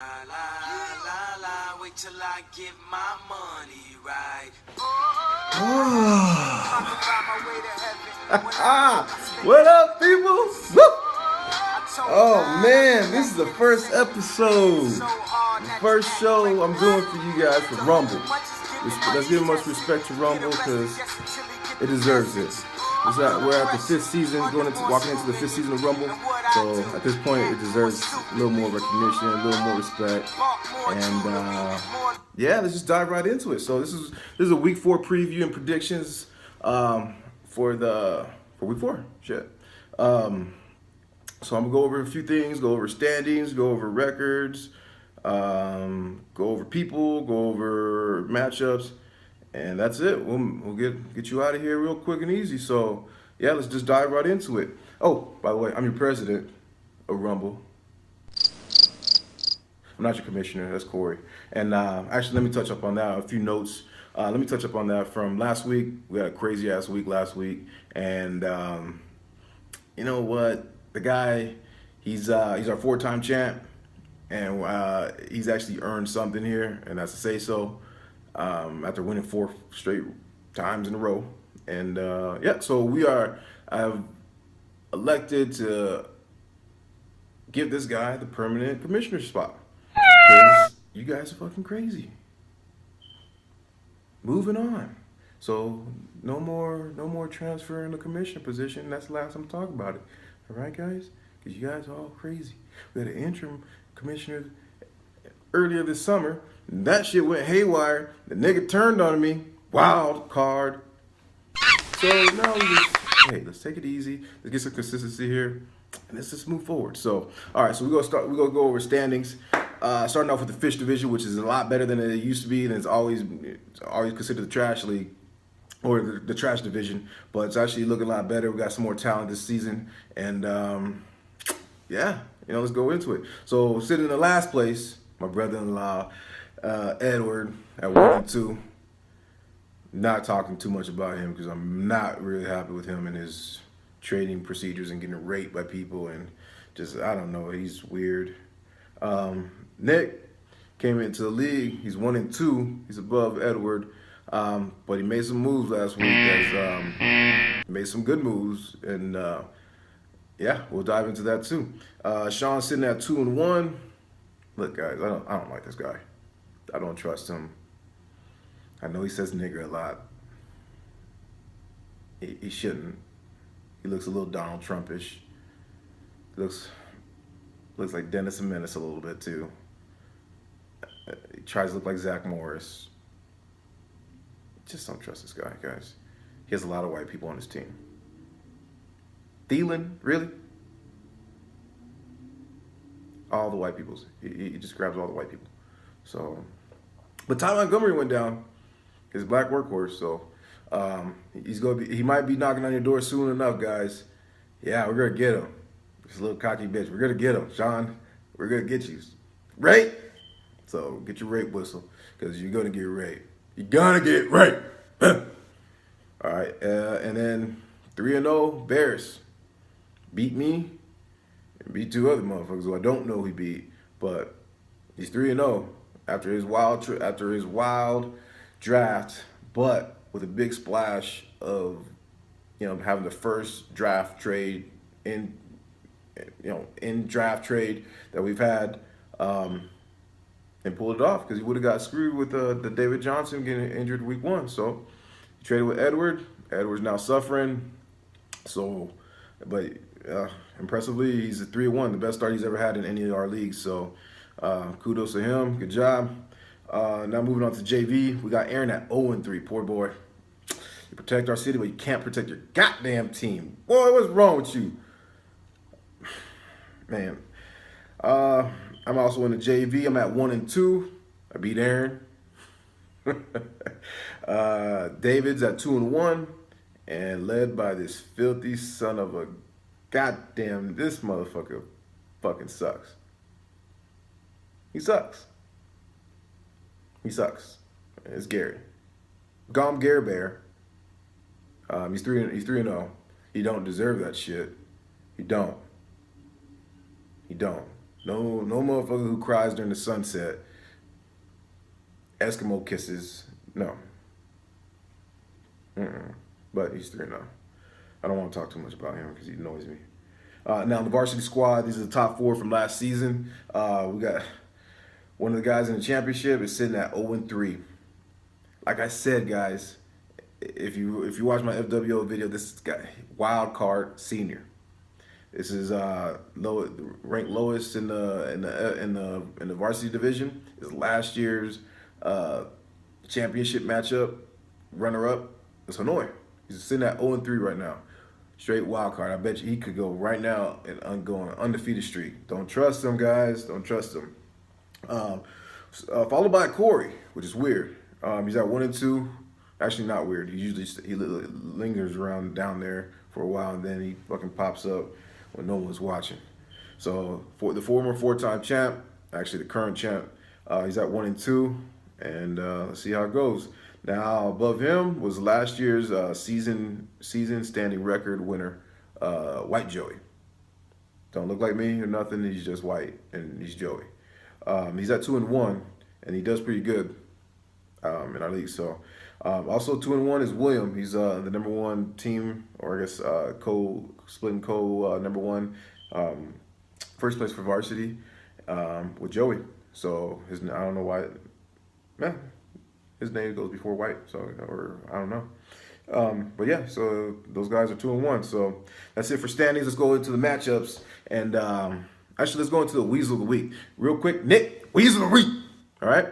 La la la, wait till I get my money right. What up, people? Woo! Oh man, this is the first episode, the first show I'm doing for you guys for Rumble. Let's give much respect to Rumble because it deserves it. We're at the fifth season, walking into the fifth season of Rumble. So at this point, it deserves a little more recognition, a little more respect, and yeah, let's just dive right into it. So this is a week 4 preview and predictions for week 4. Shit. So I'm gonna go over a few things, go over standings, go over records, go over people, go over matchups, and that's it. We'll get you out of here real quick and easy. So yeah, let's just dive right into it. Oh, by the way, I'm your president of Rumble. I'm not your commissioner. That's Corey. And actually, let me touch up on that. A few notes. Let me touch up on that from last week. We had a crazy ass week last week, and you know what? The guy, he's our 4-time champ, and he's actually earned something here, and that's to say so. After winning 4 straight times in a row, and yeah, so I've elected to give this guy the permanent commissioner spot because you guys are fucking crazy. Moving on. So no more transferring the commissioner position. That's the last I'm talking about it. All right, guys? Because you guys are all crazy. We had an interim commissioner earlier this summer. That shit went haywire. The nigga turned on me. Wild card. So now let's take it easy. Let's get some consistency here, and let's just move forward. So, all right. So we're gonna go over standings. Starting off with the Fish division, which is a lot better than it used to be, and it's always considered the trash league or the trash division. But it's actually looking a lot better. We got some more talent this season, and yeah, let's go into it. So sitting in the last place, my brother-in-law Edward at 1-2. Not talking too much about him because I'm not really happy with him and his trading procedures and getting raped by people and just, I don't know, he's weird. Nick came into the league. He's 1-2. He's above Edward, but he made some moves last week. Made some good moves, and yeah, we'll dive into that too. Sean's sitting at 2-1. Look, guys, I don't like this guy. I don't trust him. I know he says nigger a lot. He shouldn't. He looks a little Donald Trumpish. Looks like Dennis the Menace a little bit too. He tries to look like Zach Morris. Just don't trust this guy, guys. He has a lot of white people on his team. Thielen, really? All the white peoples. He just grabs all the white people. So, but Ty Montgomery went down. His black workhorse, so he might be knocking on your door soon enough, guys. Yeah, we're gonna get him. This little cocky bitch. We're gonna get him, Sean. We're gonna get you, right? So get your rape whistle, because you're gonna get raped. You're gonna get raped. All right, and then 3-0 Bears beat me and beat 2 other motherfuckers who I don't know he beat, but he's 3-0 after his wild draft, but with a big splash of having the first draft trade in draft trade that we've had, and pulled it off because he would have got screwed with the David Johnson getting injured week 1. So he traded with Edward. Edward's now suffering. So, but impressively, he's a 3-1, the best start he's ever had in any of our leagues. So kudos to him. Good job. Now moving on to JV, we got Aaron at 0-3. Poor boy. You protect our city, but you can't protect your goddamn team. Boy, what's wrong with you? Man. I'm also in the JV. I'm at 1-2. I beat Aaron. David's at 2-1 and led by this filthy son of a goddamn, this motherfucker fucking sucks. He sucks. It's Gary. Gom Gare Bear. He's 3-0. He don't deserve that shit. He don't. No motherfucker who cries during the sunset. Eskimo kisses. No. Mm-mm. But he's 3-0. I don't want to talk too much about him because he annoys me. Now, the varsity squad, these are the top 4 from last season. We got one of the guys in the championship is sitting at 0-3. Like I said, guys, if you watch my FWO video, this is guy wild card senior. This is ranked lowest in the varsity division. Is last year's championship matchup runner up. It's Hanoi. He's sitting at 0-3 right now. Straight wild card. I bet you he could go right now and go on an undefeated streak. Don't trust him, guys. Don't trust him. Followed by Corey, which is weird. He's at 1-2. Actually, not weird. He lingers around down there for a while, and then he fucking pops up when no one's watching. So for the former 4-time champ, actually the current champ, he's at 1-2, and let's see how it goes. Now above him was last year's season standing record winner, White Joey. Don't look like me or nothing. He's just white, and he's Joey. He's at 2-1, and he does pretty good in our league. So also 2-1 is William. He's the number 1 team, or I guess number 1, first place for varsity with Joey. So I don't know why. Yeah, his name goes before White. So or I don't know. But yeah, so those guys are 2-1. So that's it for standings. Let's go into the matchups. And actually, let's go into the Weasel of the Week. Real quick, Nick, Weasel of the Week. All right?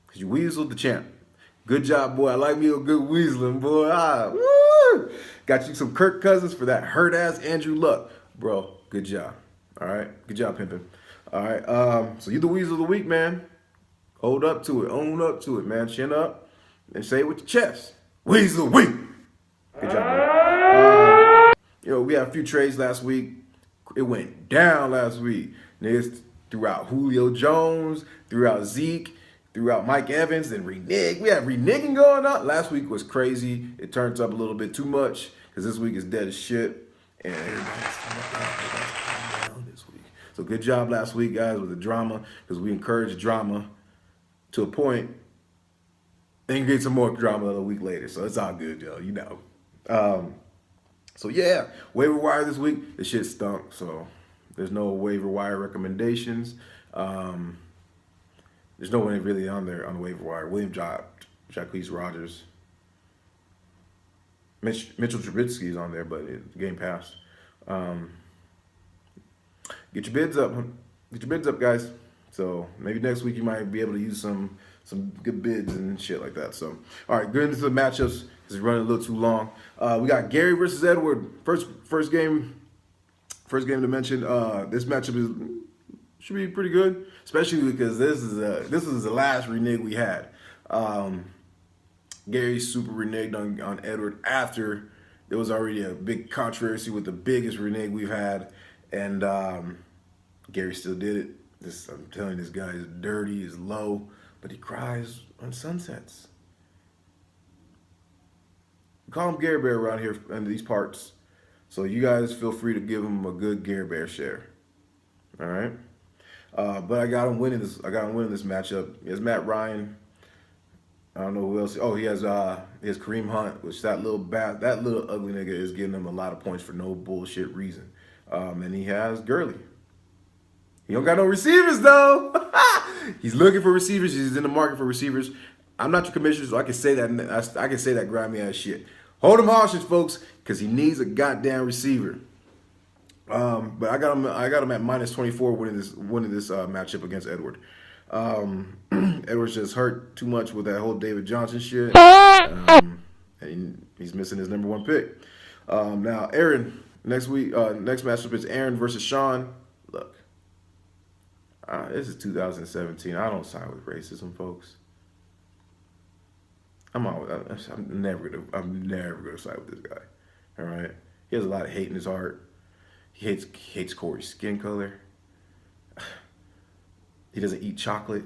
Because you weaseled the champ. Good job, boy. I like me a good weaseling, boy. Woo! Got you some Kirk Cousins for that hurt-ass Andrew Luck. Bro, good job. All right? Good job, pimping. All right. So you the Weasel of the Week, man. Hold up to it. Own up to it, man. Chin up. And say it with your chest. Weasel of the Week. Good job, man. We had a few trades last week. It went down last week. Niggas threw out Julio Jones, threw out Zeke, threw out Mike Evans, and renege. We had reneging going on. Last week was crazy. It turned up a little bit too much because this week is dead as shit. And everybody's down this week. So good job last week, guys, with the drama, because we encourage drama to a point. Then get some more drama a week later. So it's all good, yo. You know. So yeah, waiver wire this week, the shit stunk. So there's no waiver wire recommendations. There's no one really on there on the waiver wire. William dropped, Jacquees Rogers. Mitchell Trubisky is on there, but the game passed. Get your bids up. Get your bids up, guys. So maybe next week you might be able to use some good bids and shit like that. So, all right, going into the matchups because it's running a little too long. We got Gary versus Edward. First game to mention. This matchup should be pretty good, especially because this is the last renege we had. Gary super reneged on Edward after there was already a big controversy with the biggest renege we've had, and Gary still did it. I'm telling you, this guy is dirty, is low, but he cries on sunsets. We call him Gary Bear around here in these parts, so you guys feel free to give him a good Gary Bear share. All right, but I got him winning this. Matchup. He has Matt Ryan. I don't know who else. Oh, he has Kareem Hunt, which that little ugly nigga is getting him a lot of points for no bullshit reason. And he has Gurley. He don't got no receivers though. He's looking for receivers. He's in the market for receivers. I'm not your commissioner, so I can say that. I can say that grimy ass shit. Hold him hostage, folks, because he needs a goddamn receiver. But I got him at -24 winning this matchup against Edward. Edward's just hurt too much with that whole David Johnson shit, and he's missing his number 1 pick. Now Aaron, next matchup is Aaron versus Sean. Look, this is 2017. I don't side with racism, folks. I'm never gonna side with this guy. All right, he has a lot of hate in his heart. He hates Corey's skin color. He doesn't eat chocolate.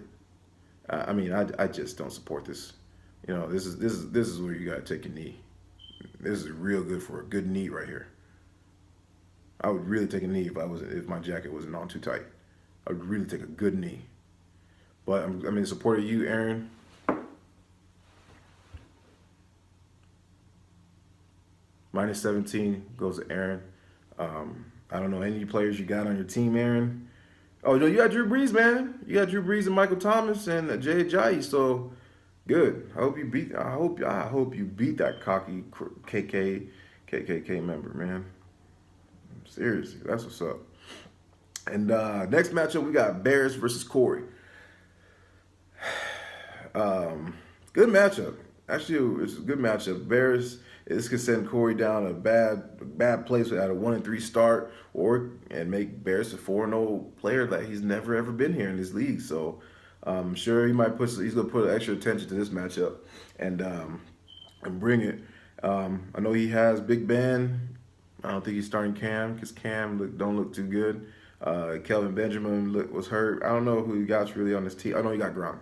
I just don't support this. You know, this is where you gotta take a knee. This is real good for a good knee right here. I would really take a knee if my jacket wasn't on too tight. I'd really take a good knee. But I'm in support of you, Aaron. Minus 17 goes to Aaron. I don't know any players you got on your team, Aaron. Oh no, you got Drew Brees, man. You got Drew Brees and Michael Thomas and Jay Ajayi. So good. I hope you beat. I hope you beat that cocky KKK member, man. Seriously, that's what's up. And next matchup, we got Bears versus Corey. Good matchup. Actually, it's a good matchup. Bears, this could send Corey down a bad place at a 1-3 start, and make Bears a 4-0 player that he's never ever been here in this league. So I'm sure he's gonna put extra attention to this matchup and bring it. I know he has Big Ben. I don't think he's starting Cam because Cam don't look too good. Kelvin Benjamin was hurt. I don't know who he got really on his team. I know he got Gronk.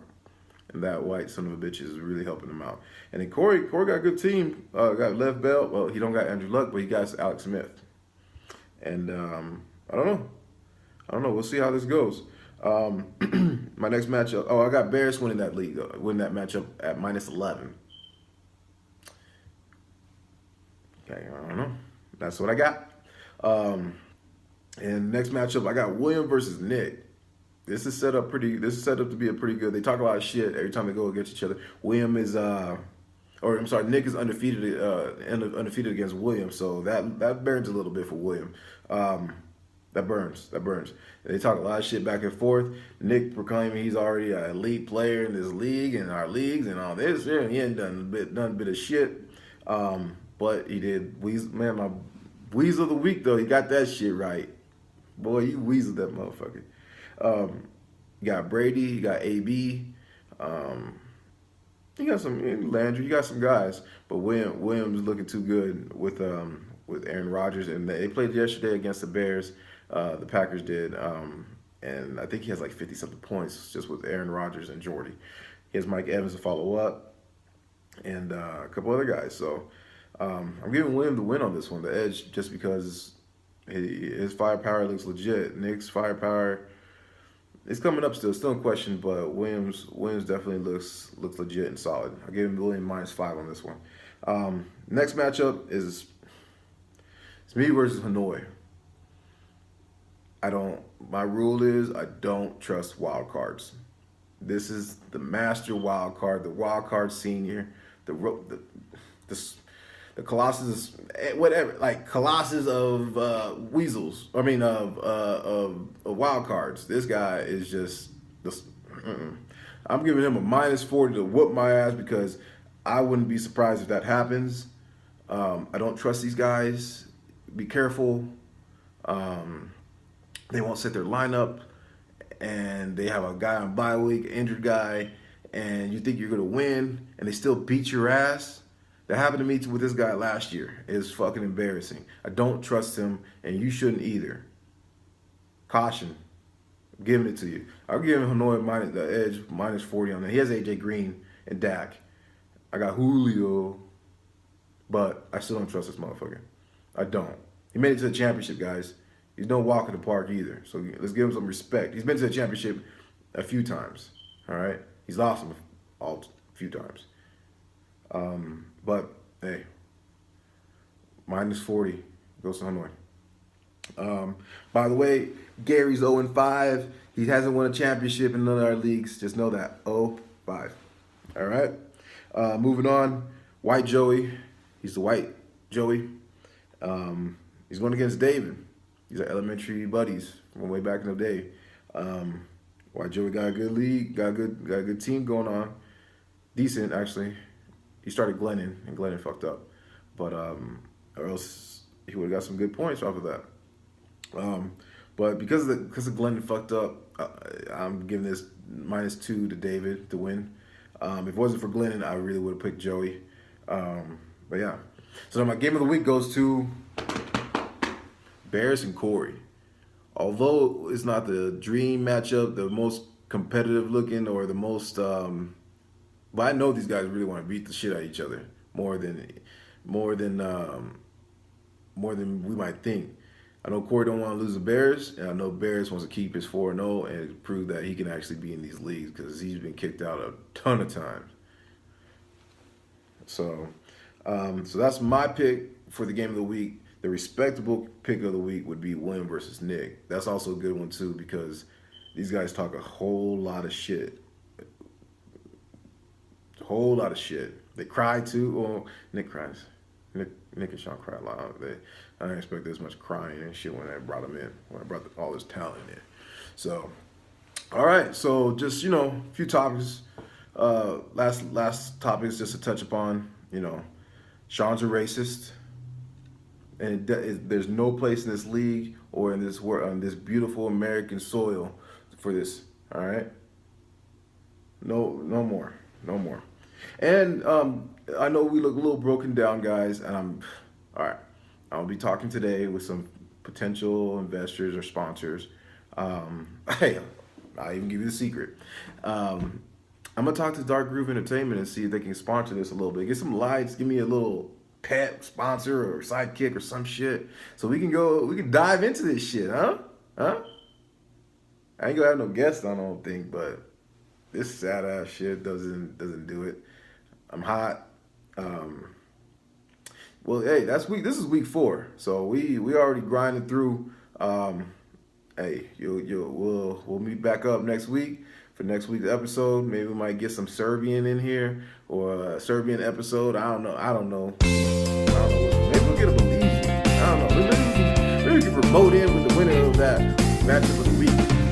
And that white son of a bitch is really helping him out. And then Corey got a good team. Got Lev Bell. Well, he don't got Andrew Luck, but he got Alex Smith. And I don't know. We'll see how this goes. My next matchup. Oh, I got Bears winning that league. Winning that matchup at minus 11. Okay, I don't know. That's what I got. And next matchup, I got William versus Nick. This is set up to be a pretty good. They talk a lot of shit every time they go against each other. Nick is undefeated against William, so that burns a little bit for William. That burns. They talk a lot of shit back and forth. Nick proclaiming he's already an elite player in this league and our leagues and all this. Yeah, he ain't done a bit of shit. But he did. My Weasel of the week though, he got that shit right. Boy, you weaseled that motherfucker. You got Brady, you got AB, you got some Landry, you got some guys, but Williams looking too good with Aaron Rodgers, and they played yesterday against the Bears. The Packers did, and I think he has like 50-something points just with Aaron Rodgers and Jordy. He has Mike Evans to follow up, and a couple other guys. So I'm giving William the win on this one, the edge, just because his firepower looks legit. Nick's firepower, it's coming up still in question, but Williams definitely looks legit and solid. I gave him William minus 5 on this one. Next matchup is it's me versus Hanoi. My rule is I don't trust wild cards. This is the master wild card, the wild card senior, the Colossus, whatever, like Colossus of weasels. I mean, of wild cards. This guy is just. I'm giving him a minus 40 to whoop my ass because I wouldn't be surprised if that happens. I don't trust these guys. Be careful. They won't set their lineup, and they have a guy on bye week, injured guy, and you think you're gonna win, and they still beat your ass. That happened to me with this guy last year. It's fucking embarrassing. I don't trust him, and you shouldn't either. Caution. I'm giving it to you. I'll give him Hanoi the edge minus 40 on that. He has AJ Green and Dak. I got Julio, but I still don't trust this motherfucker. I don't. He made it to the championship, guys. He's no walk in the park either. So let's give him some respect. He's been to the championship a few times. All right? He's lost them a few times. But hey, minus 40 goes to Hanoi. By the way, Gary's 0-5. He hasn't won a championship in none of our leagues. Just know that. 0-5. All right. Moving on. White Joey. He's the white Joey. He's going against David. These are elementary buddies from way back in the day. White Joey got a good league, got a good team going on. Decent, actually. He started Glennon, and Glennon fucked up. But or else he would have got some good points off of that. But because Glennon fucked up, I'm giving this minus 2 to David to win. If it wasn't for Glennon, I really would have picked Joey. But yeah. So my game of the week goes to Bears and Corey. Although it's not the dream matchup, the most competitive looking or the most, but I know these guys really want to beat the shit out of each other more than we might think. I know Corey don't want to lose the Bears, and I know Bears wants to keep his 4-0 and prove that he can actually be in these leagues because he's been kicked out a ton of times. So that's my pick for the game of the week. The respectable pick of the week would be William versus Nick. That's also a good one too because these guys talk a whole lot of shit. A whole lot of shit. They cry too. Well, Nick cries. Nick and Sean cry a lot. I didn't expect this much crying and shit when I brought him in. When I brought all this talent in. So, all right. So just a few topics. Last topics just to touch upon. Sean's a racist. And there's no place in this league or in this world, on this beautiful American soil for this. All right. No more. And I know we look a little broken down, guys. And all right. I'll be talking today with some potential investors or sponsors. Hey, I'll even give you the secret. I'm gonna talk to Dark Groove Entertainment and see if they can sponsor this a little bit. Get some lights. Give me a little pet sponsor or sidekick or some shit so we can dive into this shit, huh? I ain't gonna have no guests on, I don't think, but this sad ass shit doesn't do it. I'm hot. Well, hey, this is week 4, so we already grinding through. Hey, we'll meet back up next week for next week's episode. Maybe we might get some Serbian in here or a Serbian episode. I don't know. Maybe we'll get a Belizean. I don't know. Maybe we can promote in with the winner of that matchup of the week.